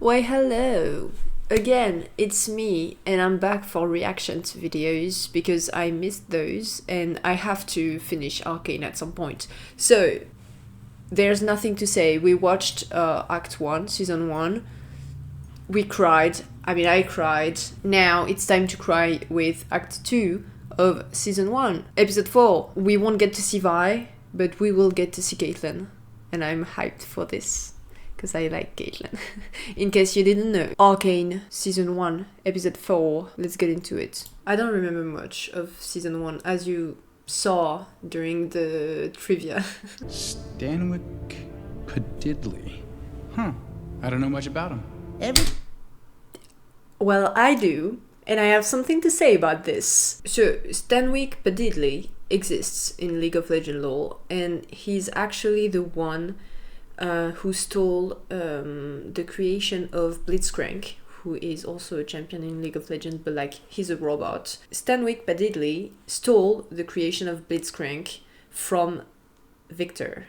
Why hello! Again, it's me and I'm back for reaction to videos because I missed those and I have to finish Arcane at some point. So, there's nothing to say. We watched Act 1, Season 1. We cried. I cried. Now it's time to cry with Act 2 of Season 1. Episode 4. We won't get to see Vi, but we will get to see Caitlyn. And I'm hyped for this. Because I like Caitlyn. In case you didn't know. Arcane, Season 1, Episode 4. Let's get into it. I don't remember much of Season 1, as you saw during the trivia. Stanwyck Padidley. Huh. I don't know much about him. Well, I do, and I have something to say about this. So, Stanwyck Padidley exists in League of Legends lore, and he's actually the one who stole the creation of Blitzcrank, who is also a champion in League of Legends, but like he's a robot. Stanwyck Padidley stole the creation of Blitzcrank from Victor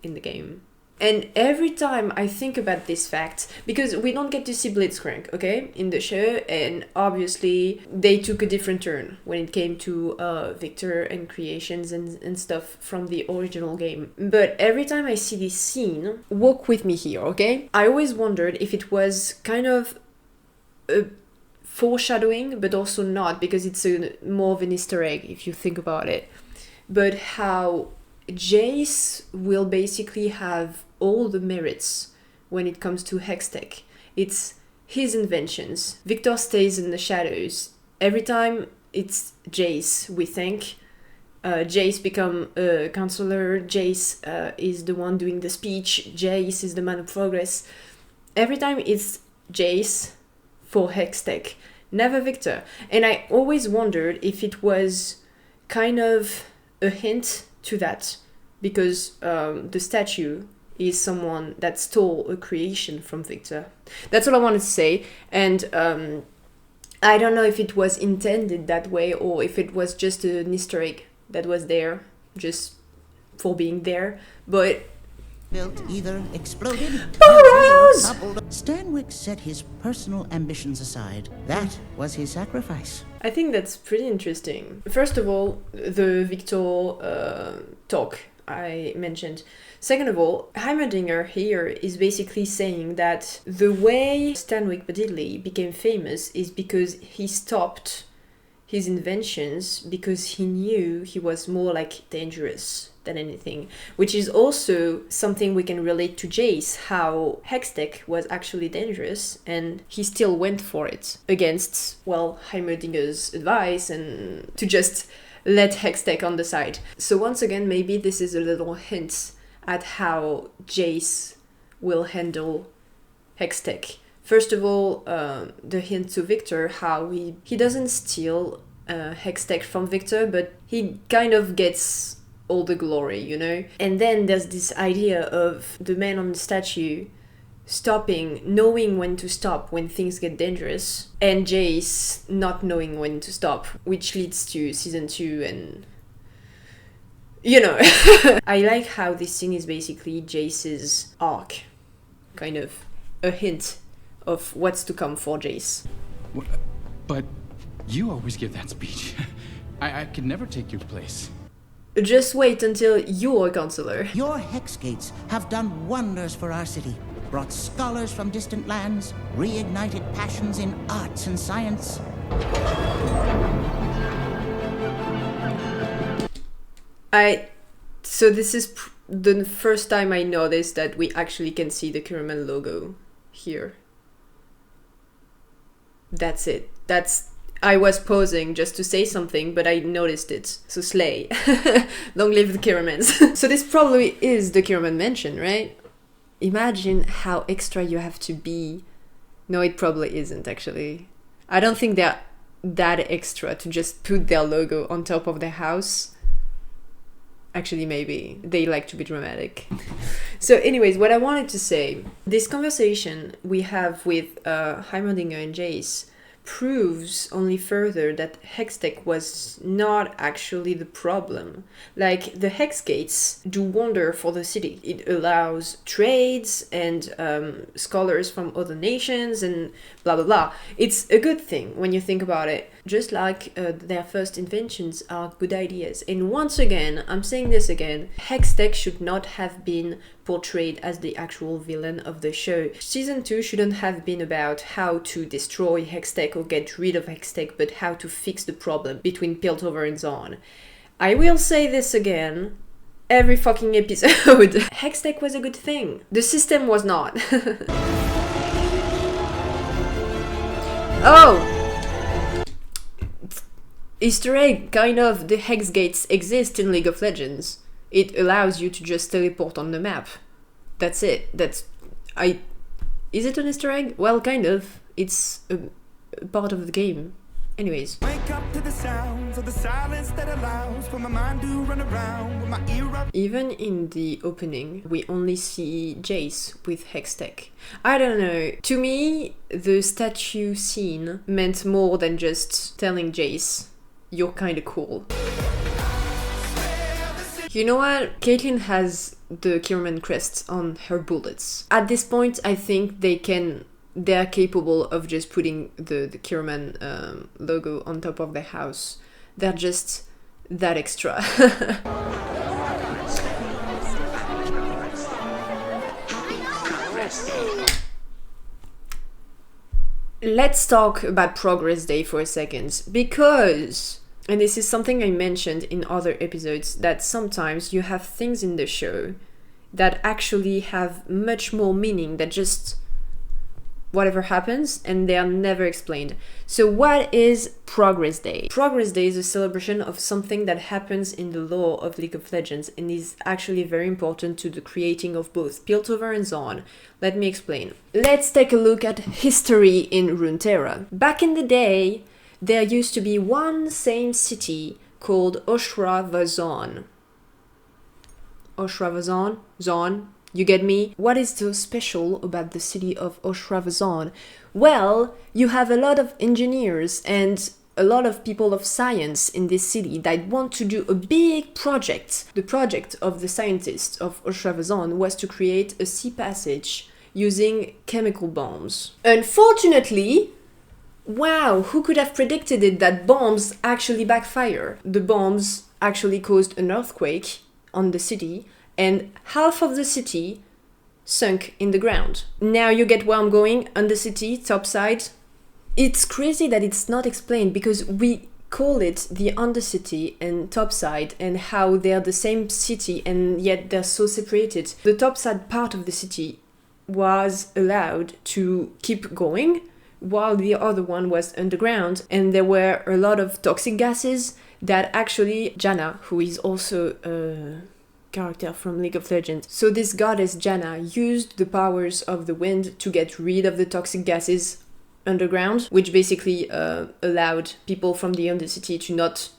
in the game. And every time I think about this fact, because we don't get to see Blitzcrank, okay, in the show, and obviously they took a different turn when it came to Victor and creations and stuff from the original game. But every time I see this scene, walk with me here, okay? I always wondered if it was kind of a foreshadowing, but also not, because it's more of an Easter egg if you think about it. But how Jace will basically have all the merits when it comes to Hextech. It's his inventions. Victor stays in the shadows. Every time it's Jace, we think. Jace become a counselor. Jace is the one doing the speech. Jace is the man of progress. Every time it's Jace for Hextech, never Victor. And I always wondered if it was kind of a hint to that, because the statue is someone that stole a creation from Victor. That's all I wanted to say. And I don't know if it was intended that way or if it was just an Easter egg that was there just for being there. But built either exploded Burrows! or Stanwyck set his personal ambitions aside. That was his sacrifice. I think that's pretty interesting. First of all, the Victor talk I mentioned. Second of all, Heimerdinger here is basically saying that the way Stanwyck Padidley became famous is because he stopped his inventions because he knew he was more like dangerous than anything, which is also something we can relate to Jace, how Hextech was actually dangerous and he still went for it against, well, Heimerdinger's advice and to just let Hextech on the side. So once again, maybe this is a little hint at how Jace will handle Hextech. First of all, the hint to Victor, how he doesn't steal Hextech from Victor, but he kind of gets all the glory, you know? And then there's this idea of the man on the statue stopping, knowing when to stop when things get dangerous, and Jace not knowing when to stop, which leads to Season 2 and... you know. I like how this scene is basically Jace's arc. Kind of a hint of what's to come for Jace. But you always give that speech. I could never take your place. Just wait until you're a counselor. Your hex gates have done wonders for our city, brought scholars from distant lands, reignited passions in arts and science. So this is the first time I noticed that we actually can see the Kiraman logo here. That's it. I was pausing just to say something, but I noticed it. So slay. Long live the Kiramans. So this probably is the Kiraman mansion, right? Imagine how extra you have to be. No, it probably isn't actually. I don't think they're that extra to just put their logo on top of their house. Actually, maybe. They like to be dramatic. So anyways, what I wanted to say, this conversation we have with Heimerdinger and Jace proves only further that Hextech was not actually the problem. Like, the Hex Gates do wonder for the city. It allows trades and scholars from other nations and blah blah blah. It's a good thing when you think about it. Just like their first inventions are good ideas. And once again, I'm saying this again, Hextech should not have been portrayed as the actual villain of the show. Season 2 shouldn't have been about how to destroy Hextech or get rid of Hextech, but how to fix the problem between Piltover and Zorn. I will say this again every fucking episode. Hextech was a good thing. The system was not. Oh! Easter egg, kind of. The Hex Gates exist in League of Legends. It allows you to just teleport on the map. That's it. Is it an Easter egg? Well, kind of. It's a part of the game. Anyways. Wake up to the sounds of the silence that allows for my mind to run around with my ear up. Even in the opening, we only see Jace with Hextech. I don't know. To me, the statue scene meant more than just telling Jace, you're kinda cool. You know what? Caitlyn has the Kierman crest on her bullets. At this point, I think they're capable of just putting the Kierman logo on top of their house. They're just that extra. Let's talk about Progress Day for a second, because, and this is something I mentioned in other episodes, that sometimes you have things in the show that actually have much more meaning than just whatever happens, and they are never explained. So what is Progress Day? Progress Day is a celebration of something that happens in the lore of League of Legends and is actually very important to the creating of both Piltover and Zorn. Let me explain. Let's take a look at history in Runeterra. Back in the day, there used to be one same city called Oshra-Vazon. Oshra-Vazon? Zorn? You get me? What is so special about the city of Oshra-Vazon? Well, you have a lot of engineers and a lot of people of science in this city that want to do a big project. The project of the scientists of Oshra-Vazon was to create a sea passage using chemical bombs. Unfortunately, wow, who could have predicted it that bombs actually backfire? The bombs actually caused an earthquake on the city, and half of the city sunk in the ground. Now you get where I'm going. On the city, topside. It's crazy that it's not explained, because we call it the Undercity and Topside, and how they're the same city and yet they're so separated. The topside part of the city was allowed to keep going, while the other one was underground, and there were a lot of toxic gases that actually Janna, who is also a character from League of Legends. So this goddess Janna used the powers of the wind to get rid of the toxic gases underground, which basically allowed people from the Undercity to not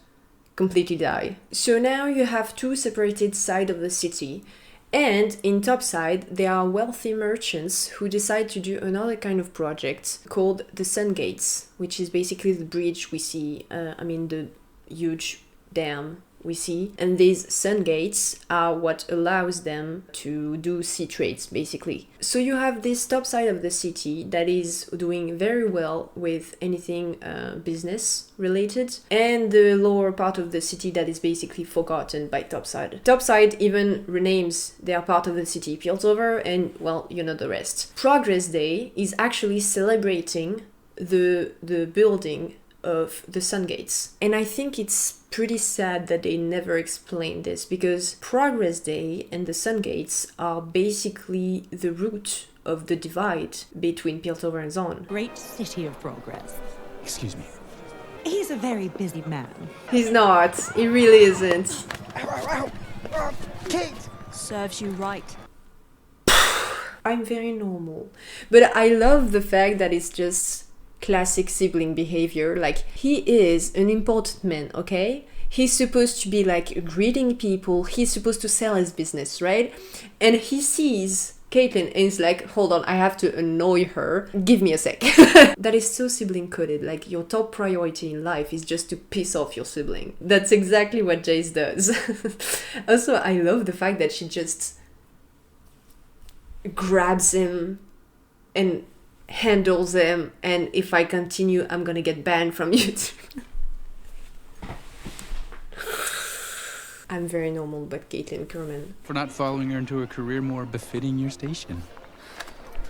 completely die. So now you have two separated sides of the city, and in Topside there are wealthy merchants who decide to do another kind of project called the Sun Gates, which is basically the bridge we see, the huge dam we see, and these sun gates are what allows them to do sea trades, basically. So you have this top side of the city that is doing very well with anything business related, and the lower part of the city that is basically forgotten by Topside. Topside even renames their part of the city Piltover, and well, you know the rest. Progress Day is actually celebrating the building of the Sun Gates, and I think it's pretty sad that they never explained this, because Progress Day and the Sun Gates are basically the root of the divide between Piltover and Zorn. Great city of progress. Excuse me. He's a very busy man. He's not. He really isn't. Kate! Serves you right. I'm very normal. But I love the fact that it's just classic sibling behavior. Like, he is an important man, okay? He's supposed to be like greeting people, he's supposed to sell his business, right? And he sees Caitlyn is like, hold on, I have to annoy her. Give me a sec. That is so sibling coded. Like, your top priority in life is just to piss off your sibling. That's exactly what Jace does. Also, I love the fact that she just grabs him and handles him, and if I continue, I'm gonna get banned from YouTube. I'm very normal, but Caitlyn Kerman. For not following her into a career more befitting your station.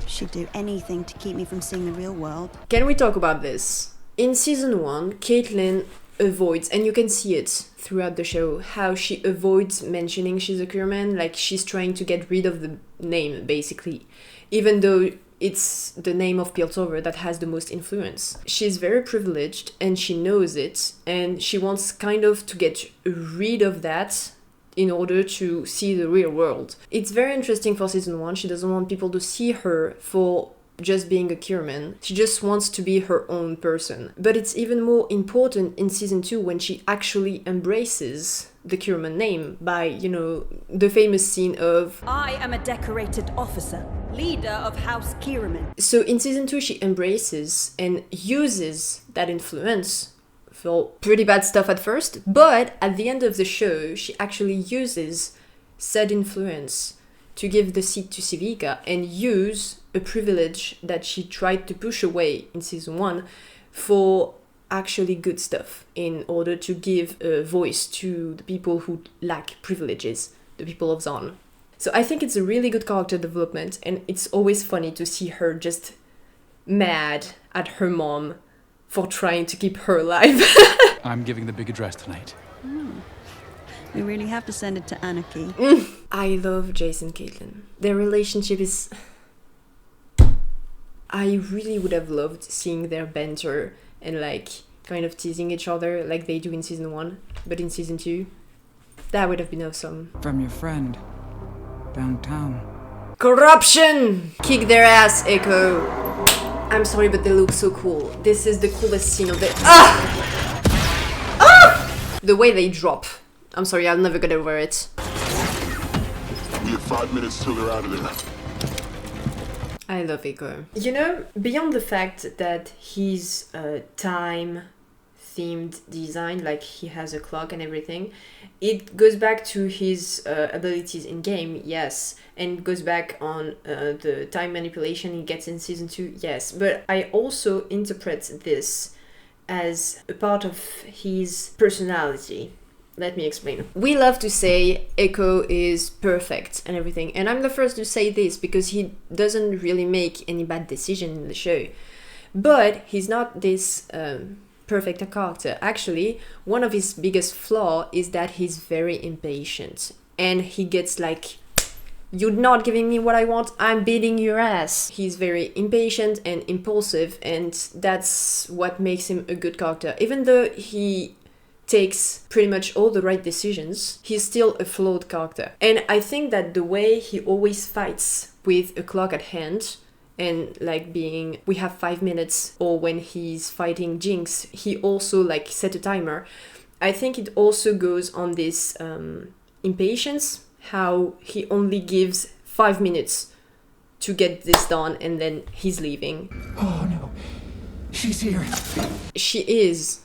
She'd do anything to keep me from seeing the real world. Can we talk about this? In season 1, Caitlyn avoids, and you can see it throughout the show, how she avoids mentioning she's a Kerman. Like, she's trying to get rid of the name, basically. Even though it's the name of Piltover that has the most influence. She's very privileged and she knows it, and she wants kind of to get rid of that in order to see the real world. It's very interesting for season 1. She doesn't want people to see her for just being a Kerman. She just wants to be her own person. But it's even more important in season 2 when she actually embraces the Kerman name by, you know, the famous scene of I am a decorated officer, leader of House Kiraman. So in season 2 she embraces and uses that influence for pretty bad stuff at first, but at the end of the show she actually uses said influence to give the seat to Civica and use a privilege that she tried to push away in season 1 for actually good stuff, in order to give a voice to the people who lack privileges, the people of Zon. So I think it's a really good character development, and it's always funny to see her just mad at her mom for trying to keep her alive. I'm giving the big address tonight. We really have to send it to Anarchy. I love Jace and Caitlyn. Their relationship is... I really would have loved seeing their banter and like kind of teasing each other like they do in season 1, but in season 2, that would have been awesome. From your friend downtown. Corruption! Kick their ass, Echo. I'm sorry, but they look so cool. This is the coolest scene of the... The way they drop. I'm sorry, I'll never get over it. We have 5 minutes till they're out of there. I love Echo. You know, beyond the fact that he's time-themed design, like he has a clock and everything, it goes back to his abilities in-game, yes, and it goes back on the time manipulation he gets in season 2, yes, but I also interpret this as a part of his personality. Let me explain. We love to say Echo is perfect and everything, and I'm the first to say this because he doesn't really make any bad decision in the show. But he's not this perfect character. Actually, one of his biggest flaw is that he's very impatient, and he gets like, you're not giving me what I want, I'm beating your ass. He's very impatient and impulsive, and that's what makes him a good character. Even though he takes pretty much all the right decisions, he's still a flawed character. And I think that the way he always fights with a clock at hand, and like being, we have 5 minutes, or when he's fighting Jinx, he also like set a timer. I think it also goes on this impatience, how he only gives 5 minutes to get this done and then he's leaving. Oh no, she's here. She is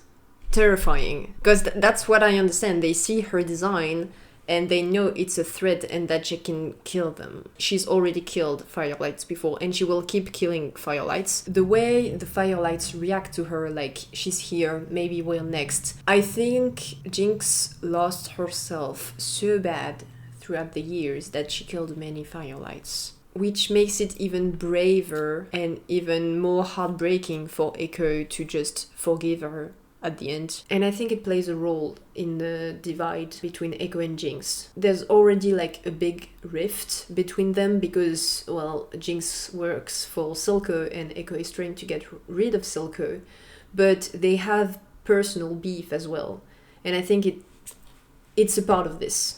terrifying, because that's what I understand. They see her design and they know it's a threat and that she can kill them. She's already killed Firelights before, and she will keep killing Firelights. The way the Firelights react to her, like, she's here, maybe we're next. I think Jinx lost herself so bad throughout the years that she killed many Firelights, which makes it even braver and even more heartbreaking for Echo to just forgive her at the end. And I think it plays a role in the divide between Echo and Jinx. There's already like a big rift between them because, well, Jinx works for Silco and Echo is trying to get rid of Silco, but they have personal beef as well. And I think it's a part of this.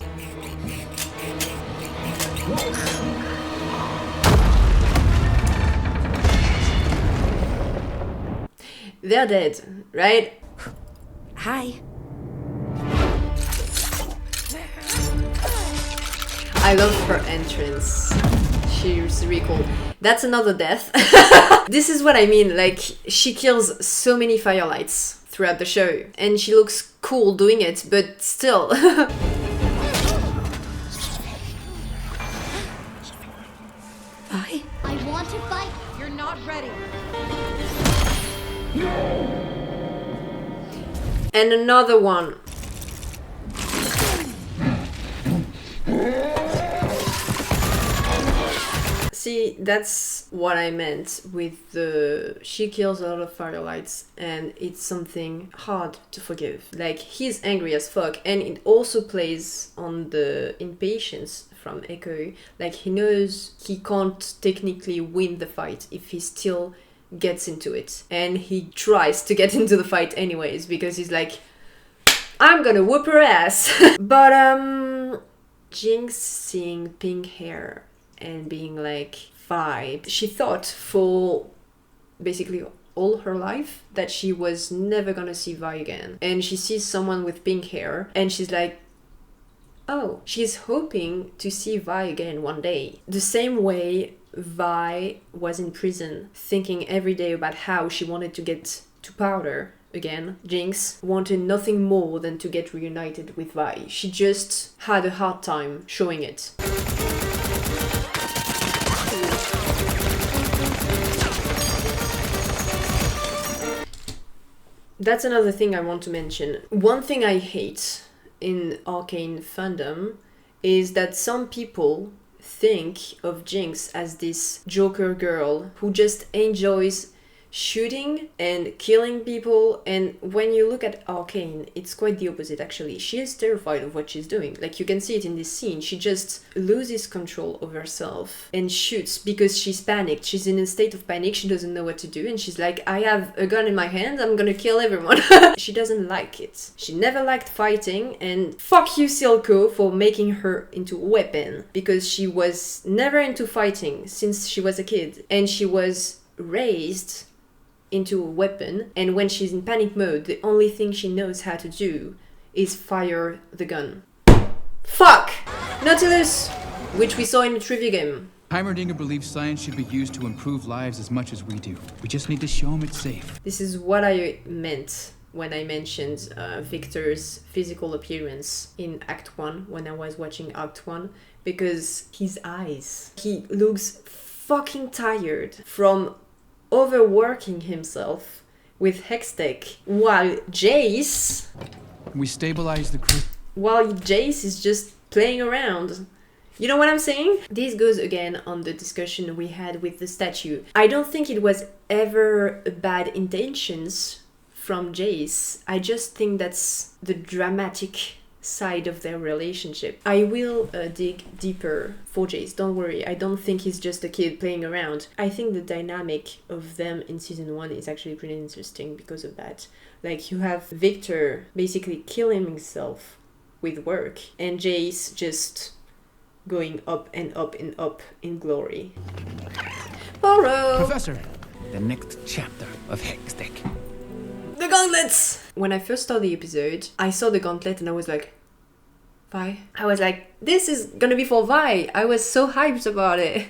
They're dead, right? Hi. I love her entrance. she's recalled. That's another death. This is what I mean, like, she kills so many firelights throughout the show, and she looks cool doing it, but still. Vi? I want to fight. You're not ready. And another one. See, that's what I meant with the... She kills a lot of firelights, and it's something hard to forgive. Like, he's angry as fuck, and it also plays on the impatience from Echo. Like, he knows he can't technically win the fight if he still gets into it. And he tries to get into the fight anyways, because he's like, I'm gonna whoop her ass. But, Jinx seeing pink hair and being like, Vi. She thought for basically all her life that she was never gonna see Vi again. And she sees someone with pink hair and she's like, oh, she's hoping to see Vi again one day. The same way Vi was in prison, thinking every day about how she wanted to get to Powder again. Jinx wanted nothing more than to get reunited with Vi. She just had a hard time showing it. That's another thing I want to mention. One thing I hate in Arcane fandom is that some people think of Jinx as this Joker girl who just enjoys shooting and killing people, and when you look at Arcane, it's quite the opposite actually. She is terrified of what she's doing. Like, you can see it in this scene. She just loses control of herself and shoots because she's panicked. She's in a state of panic. She doesn't know what to do, and she's like, I have a gun in my hand, I'm gonna kill everyone. She doesn't like it. She never liked fighting, and fuck you, Silco, for making her into a weapon, because she was never into fighting since she was a kid, and she was raised into a weapon, and when she's in panic mode, the only thing she knows how to do is fire the gun. Fuck! Nautilus! Which we saw in the trivia game. Heimerdinger believes science should be used to improve lives as much as we do. We just need to show him it's safe. This is what I meant when I mentioned Victor's physical appearance in Act 1, when I was watching Act 1, because his eyes. He looks fucking tired from overworking himself with Hextech, while Jace... We stabilize the crew. While Jace is just playing around. You know what I'm saying? This goes again on the discussion we had with the statue. I don't think it was ever bad intentions from Jace. I just think that's the dramatic side of their relationship. I will dig deeper for Jace, don't worry. I don't think he's just a kid playing around. I think the dynamic of them in season 1 is actually pretty interesting because of that. Like, you have Victor basically killing himself with work, and Jace just going up and up and up in glory. Borrow! Professor, the next chapter of Hextech. The gauntlets! When I first saw the episode, I saw the gauntlet and I was like, Vi? I was like, this is gonna be for Vi! I was so hyped about it.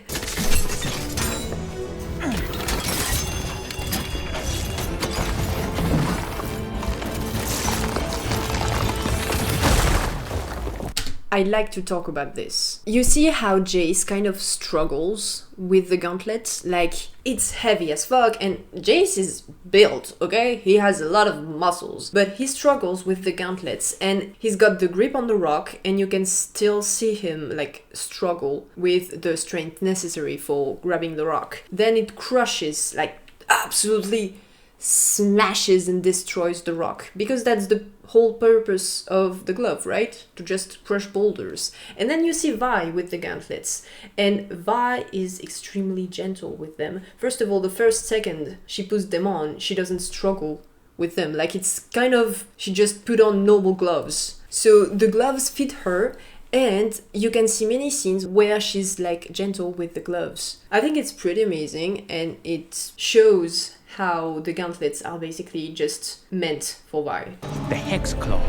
I'd like to talk about this. You see how Jace kind of struggles with the gauntlet? Like, it's heavy as fuck, and Jace is built, okay? He has a lot of muscles, but he struggles with the gauntlets, and he's got the grip on the rock, and you can still see him, like, struggle with the strength necessary for grabbing the rock. Then it crushes, like, absolutely smashes and destroys the rock, because that's the whole purpose of the glove, right? To just crush boulders. And then you see Vi with the gauntlets, and Vi is extremely gentle with them. First of all, the first second she puts them on, she doesn't struggle with them. Like, it's kind of, she just put on normal gloves. So the gloves fit her, and you can see many scenes where she's like gentle with the gloves. I think it's pretty amazing, and it shows how the gauntlets are basically just meant for Vi. The Hex Claw.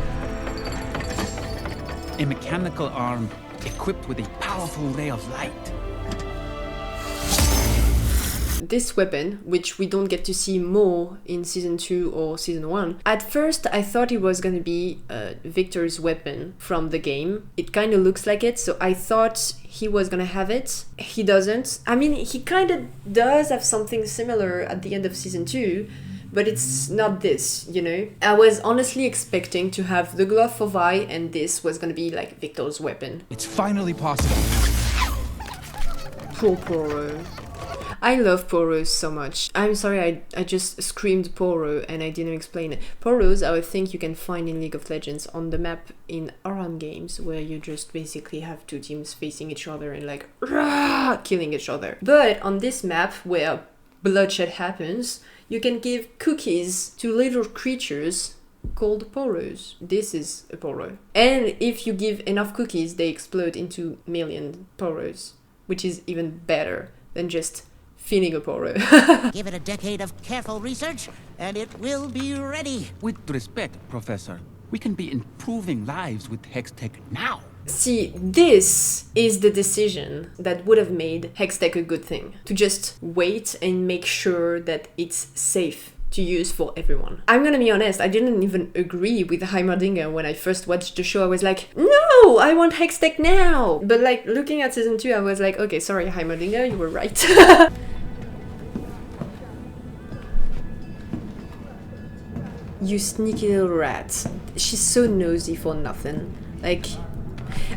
A mechanical arm equipped with a powerful ray of light. this weapon, which we don't get to see more in season 2 or season 1. At first, I thought it was gonna be Victor's weapon from the game. It kind of looks like it, so I thought he was gonna have it. He doesn't. I mean, he kind of does have something similar at the end of season 2, but it's not this, you know? I was honestly expecting to have the glove for Vi, and this was gonna be like Victor's weapon. It's finally possible. Poor Poro. I love Poros so much. I'm sorry, I just screamed Poro and I didn't explain it. Poros are a thing you can find in League of Legends on the map in ARCANE games, where you just basically have two teams facing each other and like rah, killing each other. But on this map where bloodshed happens, you can give cookies to little creatures called Poros. This is a Poro. And if you give enough cookies, they explode into million Poros, which is even better than just feeding a Poro. Give it a decade of careful research, and it will be ready. With respect, Professor, we can be improving lives with Hextech now. See, this is the decision that would have made Hextech a good thing. To just wait and make sure that it's safe to use for everyone. I'm gonna be honest, I didn't even agree with Heimerdinger when I first watched the show. I was like, no, I want Hextech now! But like, looking at season 2, I was like, okay, sorry Heimerdinger, you were right. You sneaky little rat. She's so nosy for nothing. Like,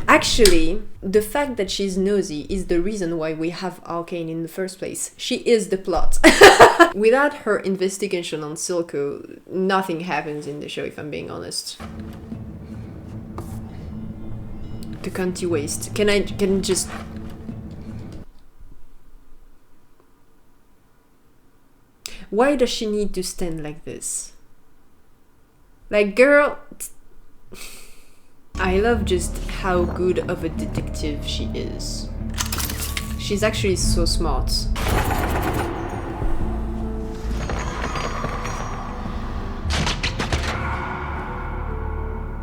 actually, the fact that she's nosy is the reason why we have Arcane in the first place. She is the plot. Without her investigation on Silco, nothing happens in the show, if I'm being honest. The cunty waste. Can I just... Why does she need to stand like this? Like, girl... I love just how good of a detective she is. She's actually so smart.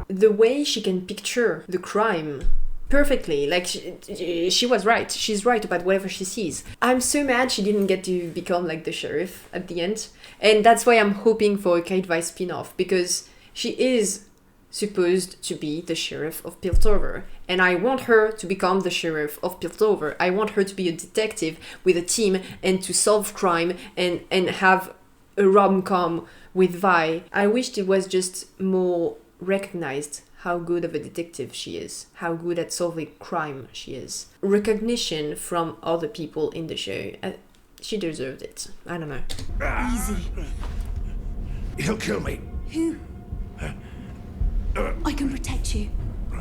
The way she can picture the crime perfectly, like she was right. She's right about whatever she sees. I'm so mad she didn't get to become like the sheriff at the end. And that's why I'm hoping for a Caitvi spin-off, because she is supposed to be the sheriff of Piltover, and I want her to become the sheriff of Piltover. I want her to be a detective with a team and to solve crime and have a rom-com with Vi. I wished it was just more recognized how good of a detective she is, how good at solving crime she is. Recognition from other people in the show. She deserved it. I don't know. Easy. He'll kill me. Who? I can protect you.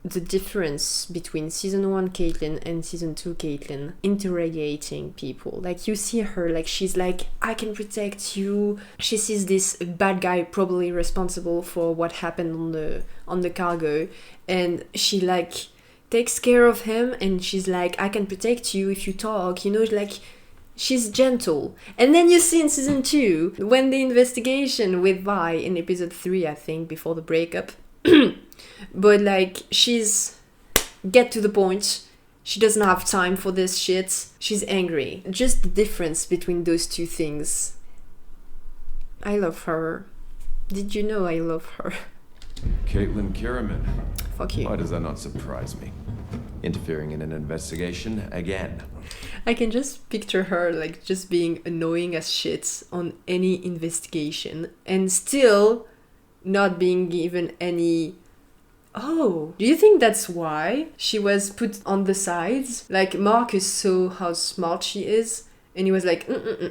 The difference between season 1 Caitlyn and season 2 Caitlyn, interrogating people. Like, you see her, like, she's like, I can protect you. She sees this bad guy probably responsible for what happened on the cargo, and she like takes care of him, and she's like, I can protect you if you talk, you know, like, she's gentle. And then you see in season 2, when the investigation with Vi in episode 3, I think, before the breakup, but like, she's get to the point. She doesn't have time for this shit. She's angry. Just the difference between those two things. I love her. Did you know I love her? Caitlyn Kiraman. Fuck you. Why does that not surprise me? Interfering in an investigation again. I can just picture her like just being annoying as shit on any investigation and still not being given any... Oh, do you think that's why she was put on the sides? Like, Marcus saw how smart she is, and he was like,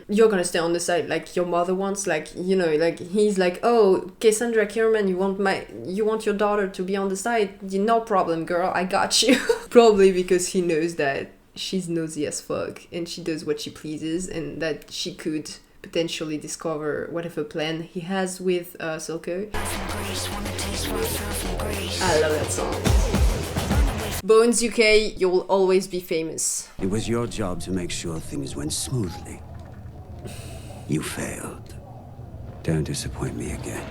you're gonna stay on the side like your mother wants, like, you know, like, he's like, oh, Cassandra Kierman, you want your daughter to be on the side? No problem, girl, I got you. Probably because he knows that she's nosy as fuck, and she does what she pleases, and that she could potentially discover whatever plan he has with Silco. I love that song. Bones UK, you'll always be famous. It was your job to make sure things went smoothly. You failed. Don't disappoint me again.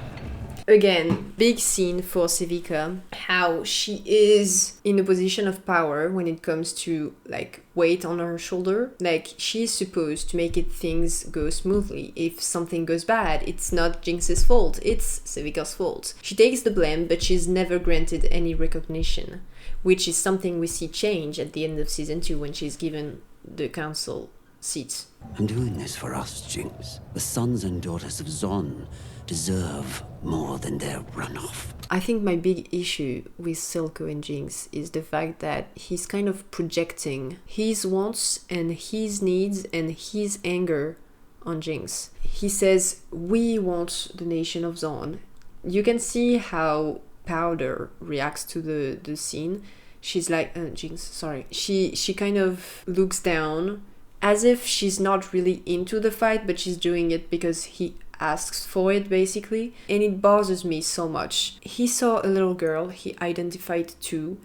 Again, big scene for Civica, how she is in a position of power when it comes to like weight on her shoulder. Like she's supposed to make things go smoothly. If something goes bad, it's not Jinx's fault, it's Civica's fault. She takes the blame, but she's never granted any recognition, which is something we see change at the end of season 2 when she's given the council seat. I'm doing this for us, Jinx. The sons and daughters of Zon deserve more than their runoff. I think my big issue with Silco and Jinx is the fact that he's kind of projecting his wants and his needs and his anger on Jinx. He says, we want the nation of Zon. You can see how Powder reacts to the scene. She's like, Jinx, sorry. She kind of looks down as if she's not really into the fight, but she's doing it because he asks for it, basically. And it bothers me so much. He saw a little girl he identified to,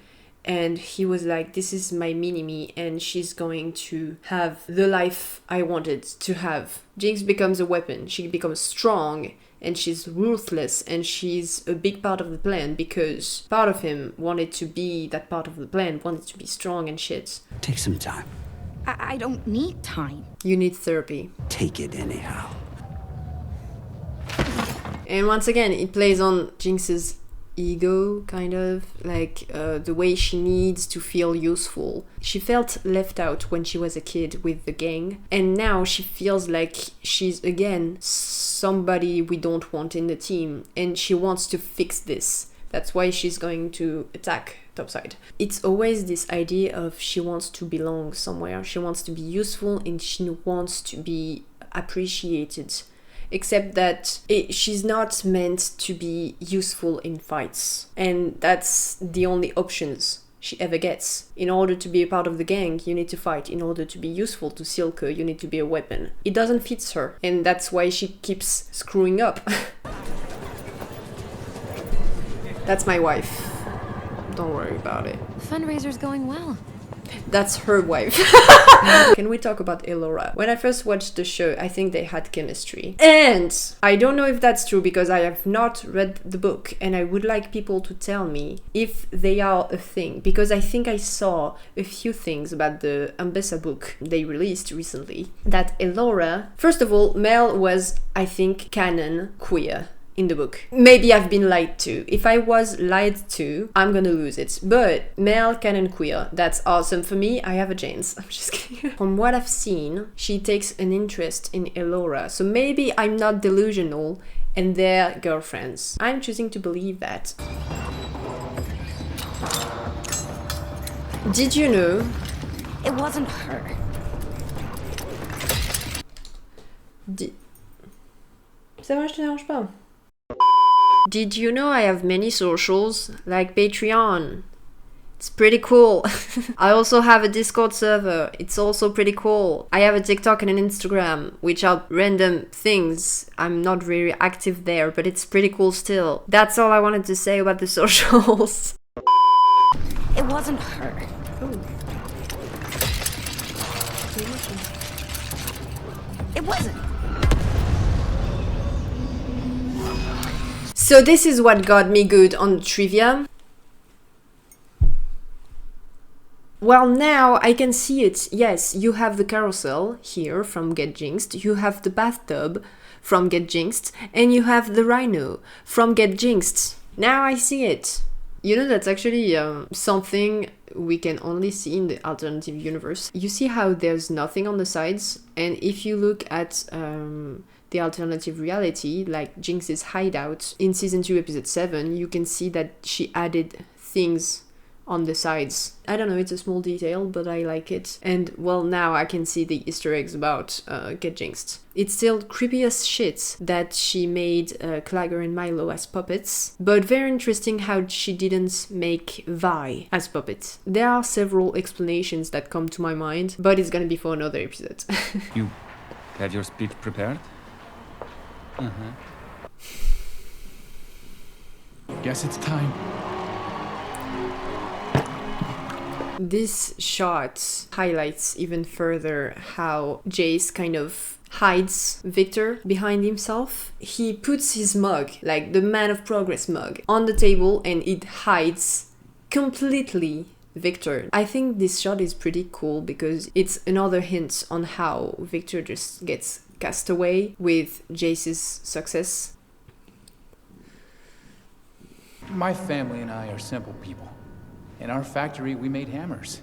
and he was like, this is my mini-me, and she's going to have the life I wanted to have. Jinx becomes a weapon. She becomes strong, and she's ruthless, and she's a big part of the plan because part of him wanted to be that part of the plan, wanted to be strong and shit. Take some time. I don't need time. You need therapy. Take it anyhow. And once again, it plays on Jinx's ego, kind of, like the way she needs to feel useful. She felt left out when she was a kid with the gang, and now she feels like she's again somebody we don't want in the team, and she wants to fix this. That's why she's going to attack Topside. It's always this idea of she wants to belong somewhere, she wants to be useful, and she wants to be appreciated. Except that she's not meant to be useful in fights. And that's the only options she ever gets. In order to be a part of the gang, you need to fight. In order to be useful to Silco, you need to be a weapon. It doesn't fit her. And that's why she keeps screwing up. That's my wife. Don't worry about it. Fundraiser's going well. That's her wife. Can we talk about Elora? When I first watched the show, I think they had chemistry. And I don't know if that's true because I have not read the book, and I would like people to tell me if they are a thing, because I think I saw a few things about the Ambessa book they released recently. That Elora, first of all, Mel was, I think, canon queer in the book. Maybe I've been lied to. If I was lied to, I'm gonna lose it. But male, canon, queer, that's awesome. For me, I have a Jane's. I'm just kidding. From what I've seen, she takes an interest in Elora. So maybe I'm not delusional and they're girlfriends. I'm choosing to believe that. Did you know? It wasn't her. Ça va, je te dérange pas. Did you know I have many socials, like Patreon? It's pretty cool. I also have a Discord server. It's also pretty cool. I have a TikTok and an Instagram, which are random things. I'm not very active there, but it's pretty cool still. That's all I wanted to say about the socials. It wasn't her. Ooh. It wasn't. So this is what got me good on trivia. Well, now I can see it. Yes, you have the carousel here from Get Jinxed, you have the bathtub from Get Jinxed, and you have the rhino from Get Jinxed. Now I see it. You know, that's actually something we can only see in the alternative universe. You see how there's nothing on the sides, and if you look at the alternative reality, like Jinx's hideout in season 2 episode 7, you can see that she added things on the sides. I don't know, it's a small detail, but I like it. And well, now I can see the Easter eggs about Get Jinxed. It's still creepy as shit that she made Clagger and Milo as puppets, but very interesting how she didn't make Vi as puppets. There are several explanations that come to my mind, but it's gonna be for another episode. You have your speech prepared? Guess it's time. This shot highlights even further how Jace kind of hides Victor behind himself. He puts his mug, like the Man of Progress mug, on the table and it hides completely Victor. I think this shot is pretty cool because it's another hint on how Victor just gets cast away with Jace's success. My family and I are simple people. In our factory, we made hammers.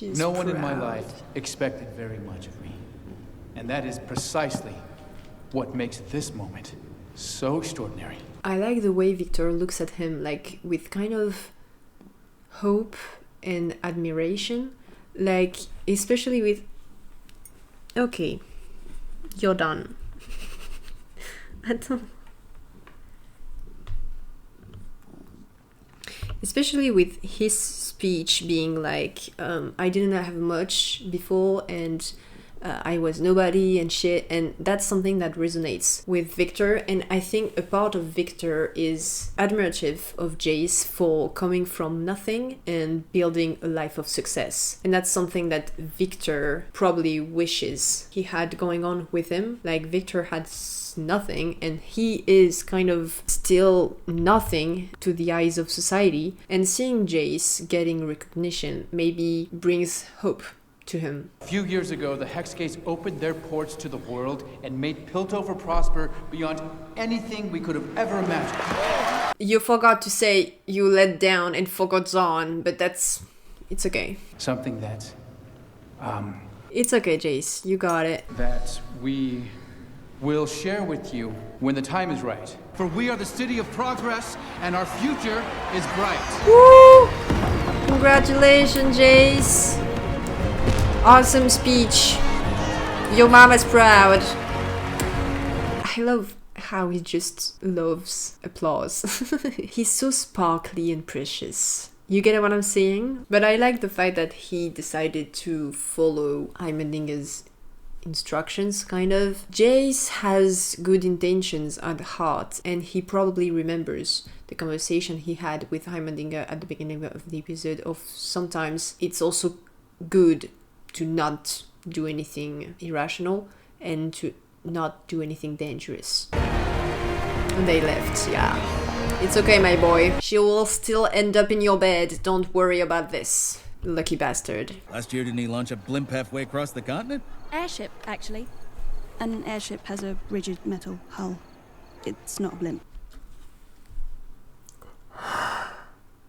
No one in my life expected very much of me. And that is precisely what makes this moment so extraordinary. I like the way Victor looks at him, like with kind of hope and admiration. Like, especially with... Okay, you're done. I don't... Especially with his speech being like, I didn't have much before and I was nobody and shit, and that's something that resonates with Victor. And I think a part of Victor is admirative of Jace for coming from nothing and building a life of success, and that's something that Victor probably wishes he had going on with him. Like, Victor had nothing and he is kind of still nothing to the eyes of society, and seeing Jace getting recognition maybe brings hope to him. A few years ago, the Hex Gates opened their ports to the world and made Piltover prosper beyond anything we could have ever imagined. You forgot to say you let down and forgot Zahn, but it's okay. Something that, It's okay, Jace, you got it. that we will share with you when the time is right. For we are the city of progress and our future is bright. Woo! Congratulations, Jace. Awesome speech. Your mama's proud. I love how he just loves applause. He's so sparkly and precious. You get what I'm saying? But I like the fact that he decided to follow Heimerdinger's instructions, kind of. Jace has good intentions at heart, and he probably remembers the conversation he had with Heimerdinger at the beginning of the episode of sometimes it's also good to not do anything irrational and to not do anything dangerous. And they left, yeah. It's okay, my boy. She will still end up in your bed. Don't worry about this. Lucky bastard. Last year, didn't he launch a blimp halfway across the continent? Airship, actually. An airship has a rigid metal hull. It's not a blimp.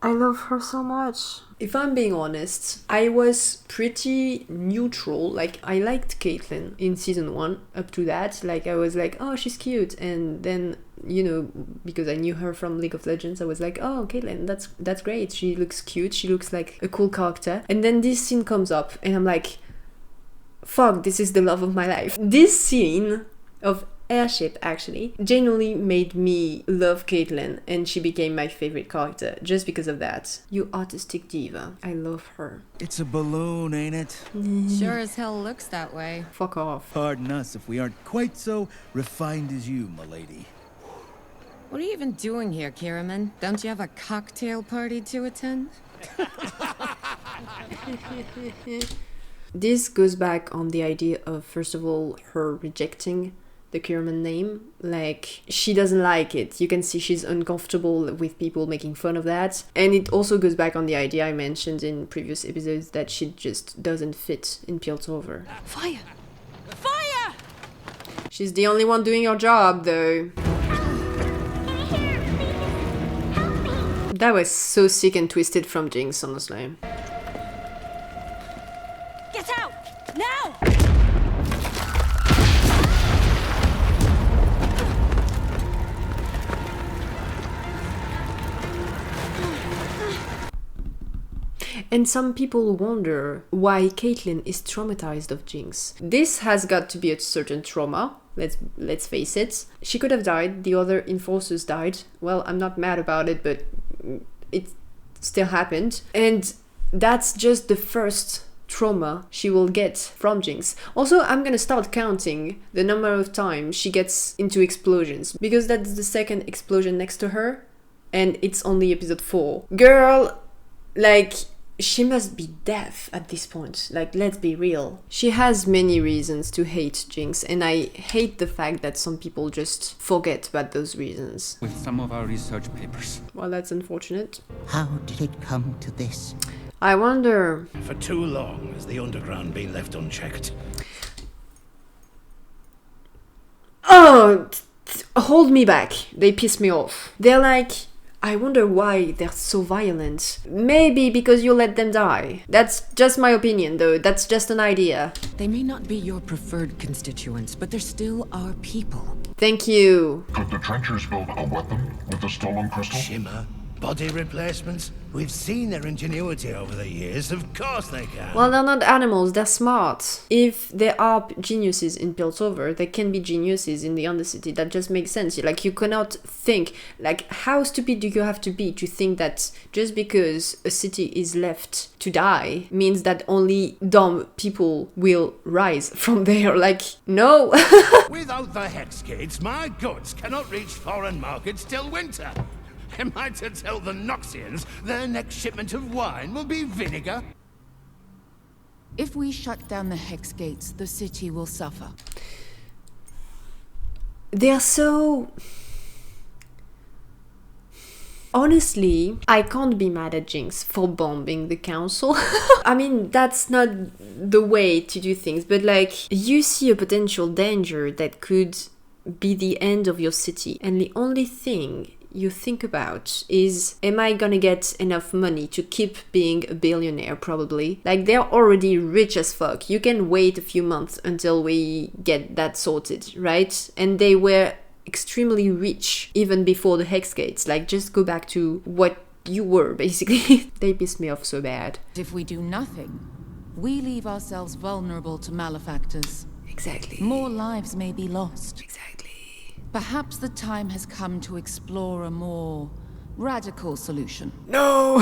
I love her so much. If I'm being honest, I was pretty neutral. Like, I liked Caitlyn in season 1 up to that. Like, I was like, oh, she's cute. And then, you know, because I knew her from League of Legends, I was like, oh, Caitlyn, that's great. She looks cute. She looks like a cool character. And then this scene comes up and I'm like, fuck, this is the love of my life. This scene of airship actually genuinely made me love Caitlyn, and she became my favorite character just because of that. You artistic diva. I love her. It's a balloon, ain't it? Sure as hell looks that way. Fuck off. Pardon us if we aren't quite so refined as you, milady. What are you even doing here, Kiraman? Don't you have a cocktail party to attend? This goes back on the idea of, first of all, her rejecting the Kierman name. Like, she doesn't like it. You can see she's uncomfortable with people making fun of that. And it also goes back on the idea I mentioned in previous episodes that she just doesn't fit in Piltover. Fire! Fire! She's the only one doing her job, though. That was so sick and twisted from Jinx, honestly. Get out! Now! And some people wonder why Caitlyn is traumatized of Jinx. This has got to be a certain trauma, let's face it. She could have died, the other enforcers died. Well, I'm not mad about it, but it still happened. And that's just the first trauma she will get from Jinx. Also, I'm gonna start counting the number of times she gets into explosions, because that's the second explosion next to her, and it's only episode 4. Girl, like, she must be deaf at this point. Like, let's be real. She has many reasons to hate Jinx, and I hate the fact that some people just forget about those reasons. With some of our research papers. Well, that's unfortunate. How did it come to this? I wonder... For too long has the underground been left unchecked. Oh! Hold me back. They piss me off. They're like... I wonder why they're so violent. Maybe because you let them die. That's just my opinion, though. That's just an idea. They may not be your preferred constituents, but they're still our people. Thank you. Could the trenchers build a weapon with the stolen crystal? Shimmer? Body replacements? We've seen their ingenuity over the years. Of course they can. Well, they're not animals, they're smart. If there are geniuses in Piltover, there can be geniuses in the Undercity. That just makes sense. Like, you cannot think, like, how stupid do you have to be to think that just because a city is left to die means that only dumb people will rise from there? Like, no. Without the hex gates, my goods cannot reach foreign markets till winter. Am I to tell the Noxians their next shipment of wine will be vinegar? If we shut down the hex gates, the city will suffer. They're so... Honestly, I can't be mad at Jinx for bombing the council. I mean, that's not the way to do things, but like, you see a potential danger that could be the end of your city, and the only thing you think about is, am I gonna get enough money to keep being a billionaire? Probably. Like, they're already rich as fuck. You can wait a few months until we get that sorted, right? And they were extremely rich even before the hex gates. Like, just go back to what you were, basically. They piss me off so bad. If we do nothing, we leave ourselves vulnerable to malefactors. Exactly. More lives may be lost. Exactly. Perhaps the time has come to explore a more radical solution. No!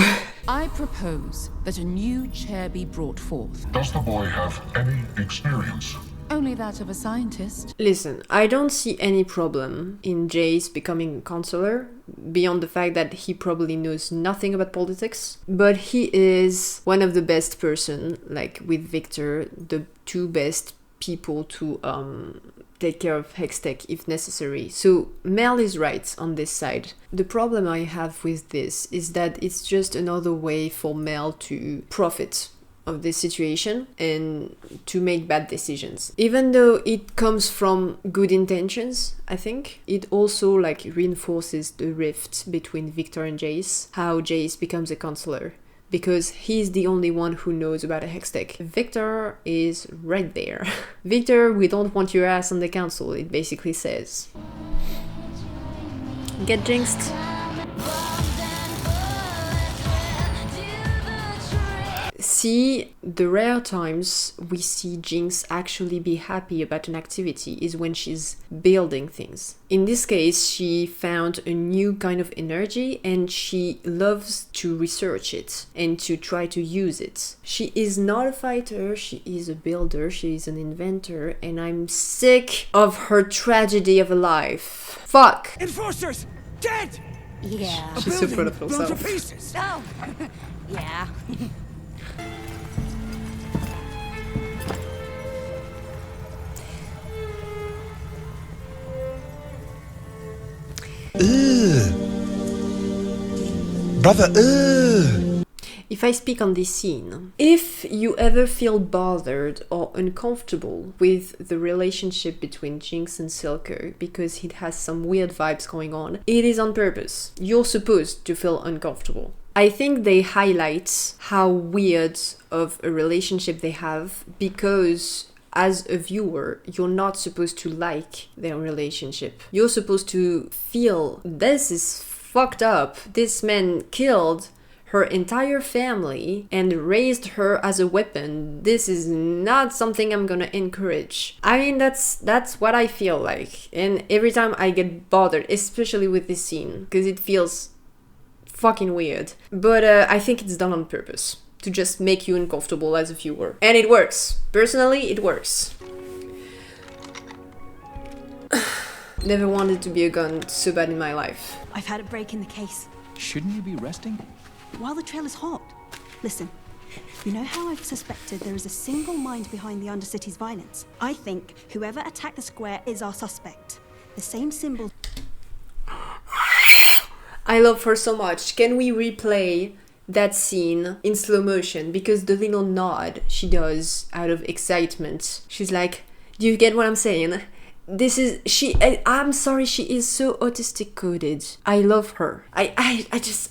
I propose that a new chair be brought forth. Does the boy have any experience? Only that of a scientist. Listen, I don't see any problem in Jace becoming consular, beyond the fact that he probably knows nothing about politics. But he is one of the best person, like with Victor, the two best people to take care of Hextech if necessary. So Mel is right on this side. The problem I have with this is that it's just another way for Mel to profit of this situation and to make bad decisions. Even though it comes from good intentions, I think, it also like reinforces the rift between Victor and Jace, how Jace becomes a counselor. Because he's the only one who knows about a hextech. Victor is right there. Victor, we don't want your ass on the council, it basically says. Get jinxed. See, the rare times we see Jinx actually be happy about an activity is when she's building things. In this case, she found a new kind of energy and she loves to research it and to try to use it. She is not a fighter, she is a builder, she is an inventor, and I'm sick of her tragedy of a life. Fuck! Enforcers! Dead! Yeah. She's so proud of herself. Blown to pieces. Oh! Yeah. Brother, If I speak on this scene, if you ever feel bothered or uncomfortable with the relationship between Jinx and Silco because it has some weird vibes going on, it is on purpose. You're supposed to feel uncomfortable. I think they highlight how weird of a relationship they have because as a viewer, you're not supposed to like their relationship. You're supposed to feel, this is fucked up. This man killed her entire family and raised her as a weapon. This is not something I'm gonna encourage. I mean, that's what I feel like. And every time I get bothered, especially with this scene, because it feels fucking weird. But I think it's done on purpose, to just make you uncomfortable as a viewer. And it works. Personally, it works. Never wanted to be a gun so bad in my life. I've had a break in the case. Shouldn't you be resting? While the trail is hot. Listen, You know how I've suspected there is a single mind behind the Undercity's violence? I think whoever attacked the square is our suspect. The same symbol... I love her so much. Can we replay that scene in slow motion? Because the little nod she does out of excitement. She's like, do you get what I'm saying? This is... I'm sorry, she is so autistic coded. I love her. I just...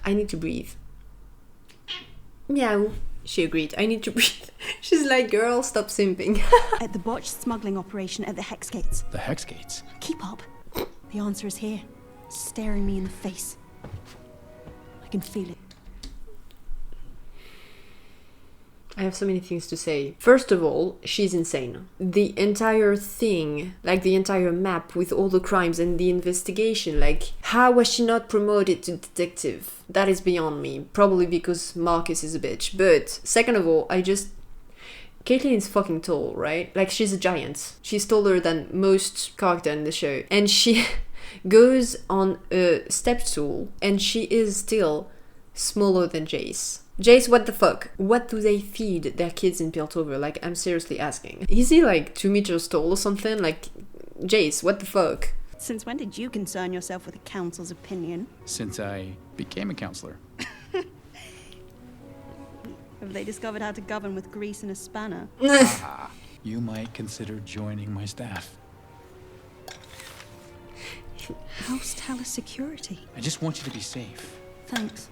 I need to breathe. Meow. She agreed. I need to breathe. She's like, girl, stop simping. At the botched smuggling operation at the Hex Gates. The Hex Gates? Keep up. The answer is here. Staring me in the face. I can feel it. I have so many things to say. First of all, she's insane. The entire thing, like the entire map with all the crimes and the investigation, like, how was she not promoted to detective? That is beyond me. Probably because Marcus is a bitch. But, second of all, Caitlyn is fucking tall, right? Like, she's a giant. She's taller than most characters in the show. And she goes on a step stool, and she is still smaller than Jace. Jace, what the fuck? What do they feed their kids in Piltover? Like, I'm seriously asking. Is he like 2 meters tall or something? Like, Jace, what the fuck? Since when did you concern yourself with the council's opinion? Since I became a counselor. Have they discovered how to govern with grease and a spanner? You might consider joining my staff. House Talus security. I just want you to be safe. Thanks.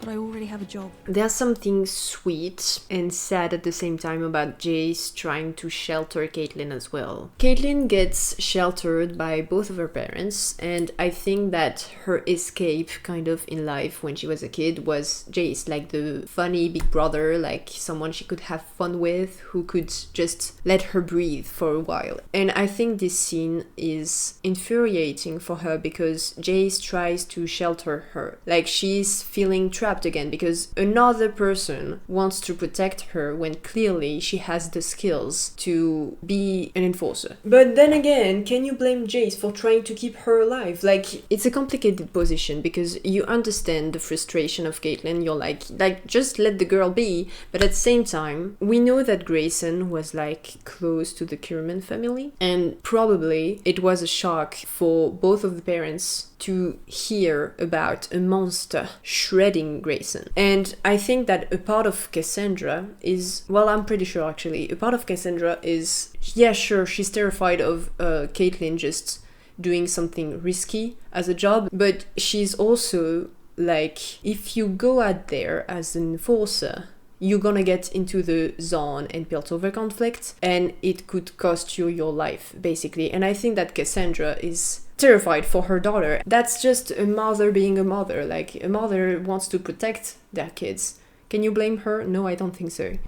But I already have a job. There's something sweet and sad at the same time about Jace trying to shelter Caitlyn as well. Caitlyn gets sheltered by both of her parents, and I think that her escape kind of in life when she was a kid was Jace, like the funny big brother, like someone she could have fun with, who could just let her breathe for a while. And I think this scene is infuriating for her because Jace tries to shelter her. Like, she's feeling trapped again because another person wants to protect her when clearly she has the skills to be an enforcer. But then again, can you blame Jace for trying to keep her alive? Like, it's a complicated position because you understand the frustration of Caitlyn. You're like just let the girl be. But at the same time, we know that Grayson was like close to the Kierman family, and probably it was a shock for both of the parents to hear about a monster shredding Grayson. And I think that a part of Cassandra is, well, I'm pretty sure actually, a part of Cassandra is, yeah, sure, she's terrified of Caitlyn just doing something risky as a job, but she's also like, if you go out there as an enforcer, you're gonna get into the Zon and Piltover conflict, and it could cost you your life, basically. And I think that Cassandra is terrified for her daughter. That's just a mother being a mother. Like, a mother wants to protect their kids. Can you blame her? No, I don't think so.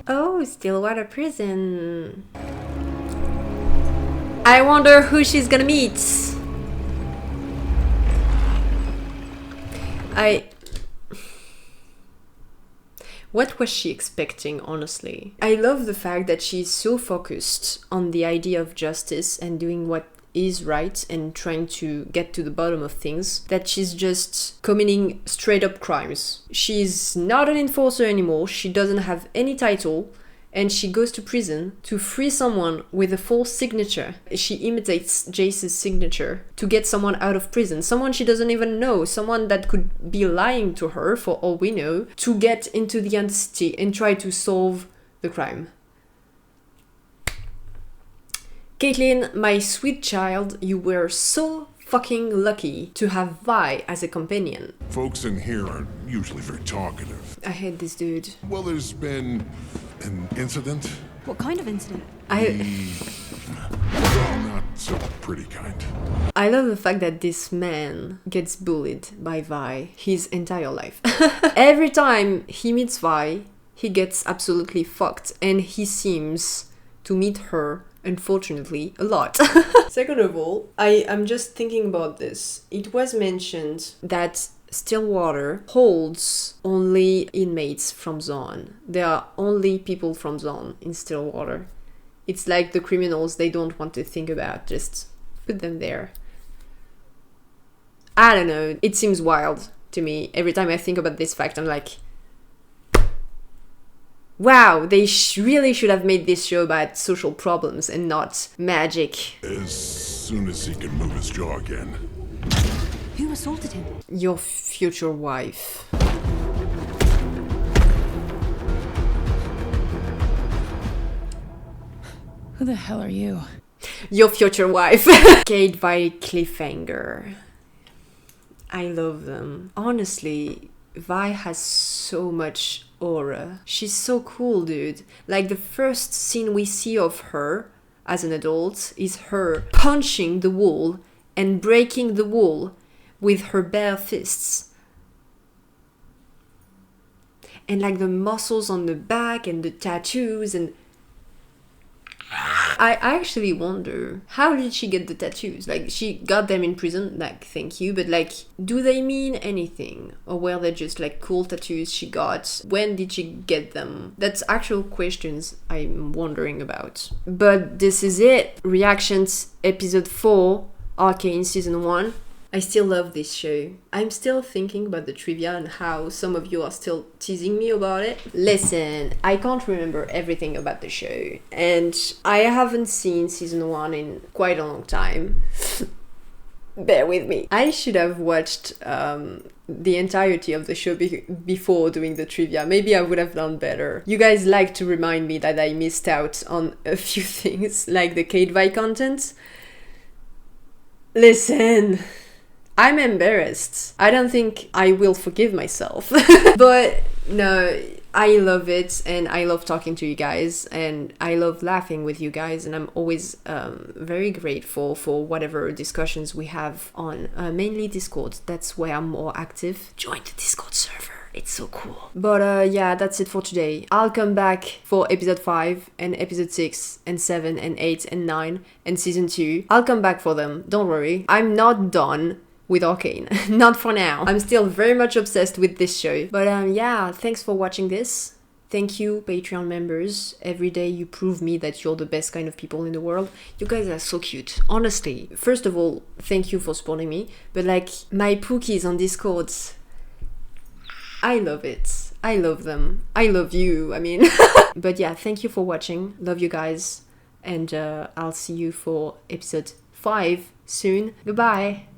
Oh, Stillwater Prison. I wonder who she's gonna meet. What was she expecting, honestly? I love the fact that she's so focused on the idea of justice and doing what is right and trying to get to the bottom of things, that she's just committing straight up crimes. She's not an enforcer anymore, she doesn't have any title, and she goes to prison to free someone with a false signature. She imitates Jace's signature to get someone out of prison, someone she doesn't even know, someone that could be lying to her for all we know, to get into the Undercity and try to solve the crime. Caitlyn, my sweet child, you were so fucking lucky to have Vi as a companion. Folks in here aren't usually very talkative. I hate this dude. Well, there's been an incident. What kind of incident? Not so pretty kind. I love the fact that this man gets bullied by Vi his entire life. Every time he meets Vi, he gets absolutely fucked, and he seems to meet her, unfortunately, a lot. Second of all, I'm just thinking about this. It was mentioned that Stillwater holds only inmates from Zon. There are only people from Zon in Stillwater. It's like the criminals they don't want to think about, just put them there. I don't know, it seems wild to me. Every time I think about this fact, I'm like, wow, they really should have made this show about social problems and not magic. As soon as he can move his jaw again. Who assaulted him? Your future wife. Who the hell are you? Your future wife. Caitvi cliffhanger. I love them. Honestly, Vi has so much aura. She's so cool, dude. Like, the first scene we see of her as an adult is her punching the wall and breaking the wall with her bare fists. And like the muscles on the back and the tattoos, and I actually wonder, how did she get the tattoos? Like, she got them in prison, like, thank you, but like, do they mean anything? Or were they just like cool tattoos she got? When did she get them? That's actual questions I'm wondering about. But this is it. Reactions episode 4, Arcane season 1. I still love this show. I'm still thinking about the trivia and how some of you are still teasing me about it. Listen, I can't remember everything about the show, and I haven't seen season 1 in quite a long time. Bear with me. I should have watched the entirety of the show before doing the trivia. Maybe I would have done better. You guys like to remind me that I missed out on a few things, like the Caitvi content. Listen, I'm embarrassed. I don't think I will forgive myself. But no, I love it, and I love talking to you guys, and I love laughing with you guys, and I'm always very grateful for whatever discussions we have on mainly Discord. That's where I'm more active. Join the Discord server. It's so cool. But yeah, that's it for today. I'll come back for episode 5 and episode 6 and 7 and 8 and 9 and season 2. I'll come back for them. Don't worry. I'm not done with Arcane. Not for now. I'm still very much obsessed with this show. But yeah, thanks for watching this. Thank you, Patreon members. Every day you prove me that you're the best kind of people in the world. You guys are so cute. Honestly. First of all, thank you for supporting me. But like, my Pookies on Discord, I love it. I love them. I love you, I mean. But yeah, thank you for watching. Love you guys. And I'll see you for episode 5 soon. Goodbye.